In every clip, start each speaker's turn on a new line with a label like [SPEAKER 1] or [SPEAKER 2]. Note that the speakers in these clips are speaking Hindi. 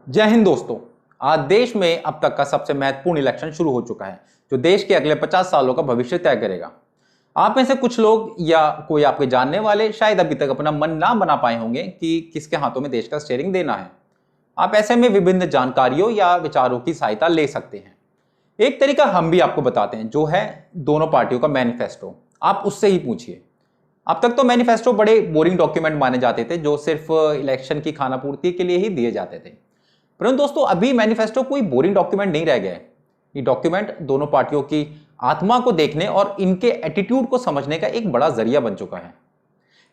[SPEAKER 1] जय हिंद दोस्तों। आज देश में अब तक का सबसे महत्वपूर्ण इलेक्शन शुरू हो चुका है जो देश के अगले 50 सालों का भविष्य तय करेगा। आप में से कुछ लोग या कोई आपके जानने वाले शायद अभी तक अपना मन ना बना पाए होंगे कि किसके हाथों में देश का स्टीयरिंग देना है। आप ऐसे में विभिन्न जानकारियों या विचारों की सहायता ले सकते हैं। एक तरीका हम भी आपको बताते हैं जो है दोनों पार्टियों का मैनिफेस्टो। आप उससे ही पूछिए। अब तक तो मैनिफेस्टो बड़े बोरिंग डॉक्यूमेंट माने जाते थे जो सिर्फ इलेक्शन की खानापूर्ति के लिए ही दिए जाते थे। परंतु दोस्तों अभी मैनिफेस्टो कोई बोरिंग डॉक्यूमेंट नहीं रह गया है। ये डॉक्यूमेंट दोनों पार्टियों की आत्मा को देखने और इनके एटीट्यूड को समझने का एक बड़ा जरिया बन चुका है।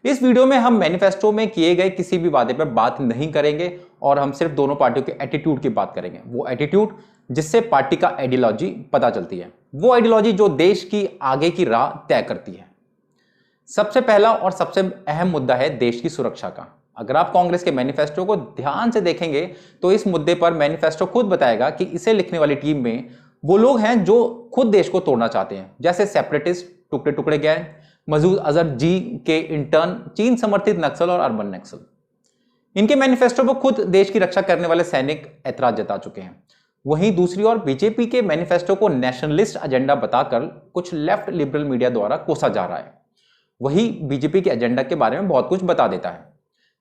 [SPEAKER 1] इस वीडियो में हम मैनिफेस्टो में किए गए किसी भी वादे पर बात नहीं करेंगे और हम सिर्फ दोनों पार्टियों के एटीट्यूड की बात करेंगे। वो एटीट्यूड जिससे पार्टी का आइडियोलॉजी पता चलती है, वो आइडियोलॉजी जो देश की आगे की राह तय करती है। सबसे पहला और सबसे अहम मुद्दा है देश की सुरक्षा का। अगर आप कांग्रेस के मैनिफेस्टो को ध्यान से देखेंगे तो इस मुद्दे पर मैनिफेस्टो खुद बताएगा कि इसे लिखने वाली टीम में वो लोग हैं जो खुद देश को तोड़ना चाहते हैं, जैसे सेपरेटिस्ट, टुकड़े टुकड़े गैंग, मसूद अजहर जी के इंटर्न, चीन समर्थित नक्सल और अर्बन नक्सल। इनके मैनिफेस्टो पर खुद देश की रक्षा करने वाले सैनिक ऐतराज जता चुके हैं। वहीं दूसरी ओर बीजेपी के मैनिफेस्टो को नेशनलिस्ट एजेंडा बताकर कुछ लेफ्ट लिबरल मीडिया द्वारा कोसा जा रहा है। वही बीजेपी के एजेंडा के बारे में बहुत कुछ बता देता है।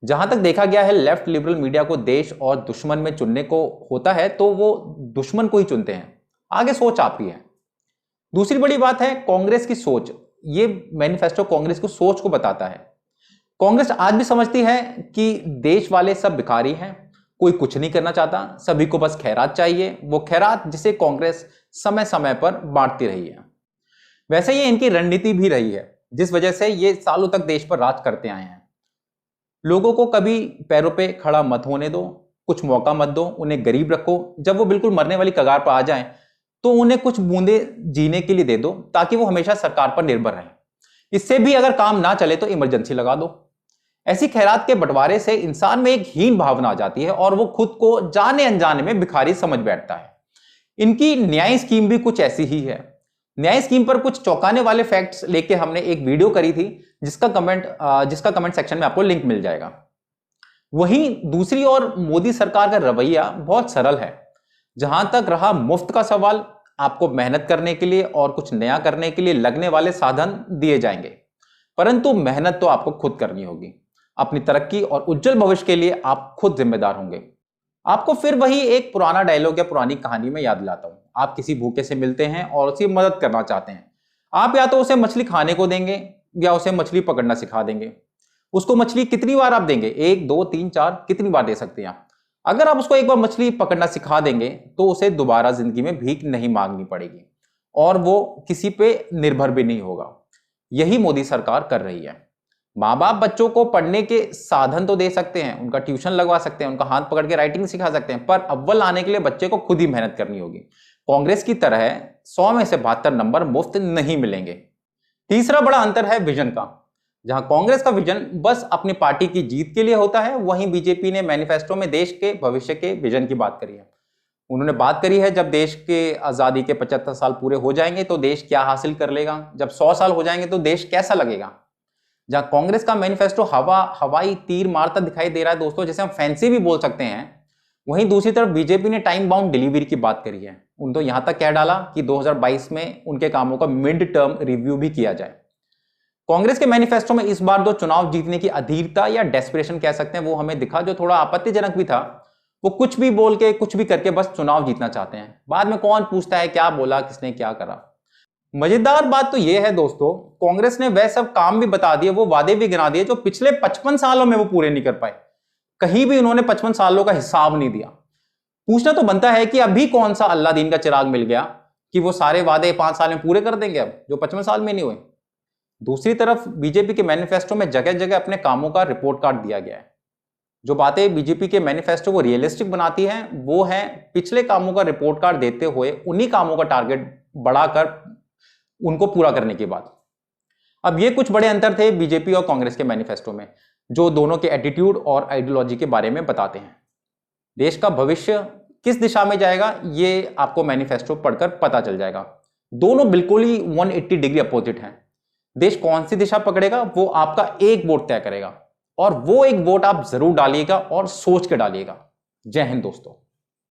[SPEAKER 1] जहां तक देखा गया है लेफ्ट लिबरल मीडिया को देश और दुश्मन में चुनने को होता है तो वो दुश्मन को ही चुनते हैं। आगे सोच आपकी है। दूसरी बड़ी बात है कांग्रेस की सोच। ये मैनिफेस्टो कांग्रेस की सोच को बताता है। कांग्रेस आज भी समझती है कि देश वाले सब भिखारी हैं, कोई कुछ नहीं करना चाहता, सभी को बस खैरात चाहिए। वो खैरात जिसे कांग्रेस समय समय पर बांटती रही है। वैसे ये इनकी रणनीति भी रही है जिस वजह से ये सालों तक देश पर राज करते आए हैं। लोगों को कभी पैरों पे खड़ा मत होने दो, कुछ मौका मत दो, उन्हें गरीब रखो। जब वो बिल्कुल मरने वाली कगार पर आ जाएं तो उन्हें कुछ बूंदे जीने के लिए दे दो ताकि वो हमेशा सरकार पर निर्भर रहें। इससे भी अगर काम ना चले तो इमरजेंसी लगा दो। ऐसी खैरात के बंटवारे से इंसान में एक हीन भावना आ जाती है और वो खुद को जाने अनजाने में भिखारी समझ बैठता है। इनकी न्याय स्कीम भी कुछ ऐसी ही है। न्याय स्कीम पर कुछ चौंकाने वाले फैक्ट्स लेके हमने एक वीडियो करी थी जिसका कमेंट सेक्शन में आपको लिंक मिल जाएगा। वहीं दूसरी ओर मोदी सरकार का रवैया बहुत सरल है। जहां तक रहा मुफ्त का सवाल, आपको मेहनत करने के लिए और कुछ नया करने के लिए लगने वाले साधन दिए जाएंगे, परंतु मेहनत तो आपको खुद करनी होगी। अपनी तरक्की और उज्जवल भविष्य के लिए आप खुद जिम्मेदार होंगे। आपको फिर वही एक पुराना डायलॉग या पुरानी कहानी में याद दिलाता हूं। आप किसी भूखे से मिलते हैं और उसकी मदद करना चाहते हैं। आप या तो उसे मछली खाने को देंगे या उसे मछली पकड़ना सिखा देंगे। उसको मछली कितनी बार आप देंगे? 1, 2, 3, 4 कितनी बार दे सकते हैं आप? अगर आप उसको एक बार मछली पकड़ना सिखा देंगे तो उसे दोबारा जिंदगी में भीख नहीं मांगनी पड़ेगी और वो किसी पे निर्भर भी नहीं होगा। यही मोदी सरकार कर रही है। माँ बाप बच्चों को पढ़ने के साधन तो दे सकते हैं, उनका ट्यूशन लगवा सकते हैं, उनका हाथ पकड़ के राइटिंग सिखा सकते हैं, पर अव्वल आने के लिए बच्चे को खुद ही मेहनत करनी होगी। कांग्रेस की तरह 100 में से 72 नंबर मुफ्त नहीं मिलेंगे। तीसरा बड़ा अंतर है विजन का। जहां कांग्रेस का विजन बस अपनी पार्टी की जीत के लिए होता है, वहीं बीजेपी ने मैनिफेस्टो में देश के भविष्य के विजन की बात करी है। उन्होंने बात करी है जब देश के आजादी के 75 साल पूरे हो जाएंगे तो देश क्या हासिल कर लेगा, जब 100 साल हो जाएंगे तो देश कैसा लगेगा। जहां कांग्रेस का मैनिफेस्टो हवाई तीर मारता दिखाई दे रहा है दोस्तों, जैसे हम फैंसी भी बोल सकते हैं, वहीं दूसरी तरफ बीजेपी ने टाइम बाउंड डिलीवरी की बात करी है। उन तो यहां तक कह डाला कि 2022 में उनके कामों का मिड टर्म रिव्यू भी किया जाए। कांग्रेस के मैनिफेस्टो में इस बार जो चुनाव जीतने की अधीरता या डेस्परेशन कह सकते हैं वो हमें दिखा, जो थोड़ा आपत्तिजनक भी था। वो कुछ भी बोल के कुछ भी करके बस चुनाव जीतना चाहते हैं। बाद में कौन पूछता है क्या बोला, किसने क्या करा। मजेदार बात तो यह है दोस्तों, कांग्रेस ने वह सब काम भी बता दिए, वो वादे भी गिना दिए जो पिछले 55 सालों में वो पूरे नहीं कर पाए। कहीं भी उन्होंने 55 सालों का हिसाब नहीं दिया। पूछना तो बनता है कि अभी कौन सा अल्लाह दीन का चिराग मिल गया कि वो सारे वादे 5 साल में पूरे कर देंगे अब, जो 55 साल में नहीं हुए। दूसरी तरफ बीजेपी के मैनिफेस्टो में जगह जगह अपने कामों का रिपोर्ट कार्ड दिया गया है। जो बातें बीजेपी के मैनिफेस्टो को रियलिस्टिक बनाती हैं वो है पिछले कामों का रिपोर्ट कार्ड देते हुए उन्हीं कामों का टारगेट बढ़ाकर उनको पूरा करने की बात। अब ये कुछ बड़े अंतर थे बीजेपी और कांग्रेस के मैनिफेस्टो में, जो दोनों के एटीट्यूड और आइडियोलॉजी के बारे में बताते हैं। देश का भविष्य किस दिशा में जाएगा ये आपको मैनिफेस्टो पढ़कर पता चल जाएगा। दोनों बिल्कुल ही 180 डिग्री अपोजिट हैं। देश कौन सी दिशा पकड़ेगा वो आपका एक वोट तय करेगा, और वो एक वोट आप जरूर डालिएगा और सोच के डालिएगा। जय हिंद दोस्तों।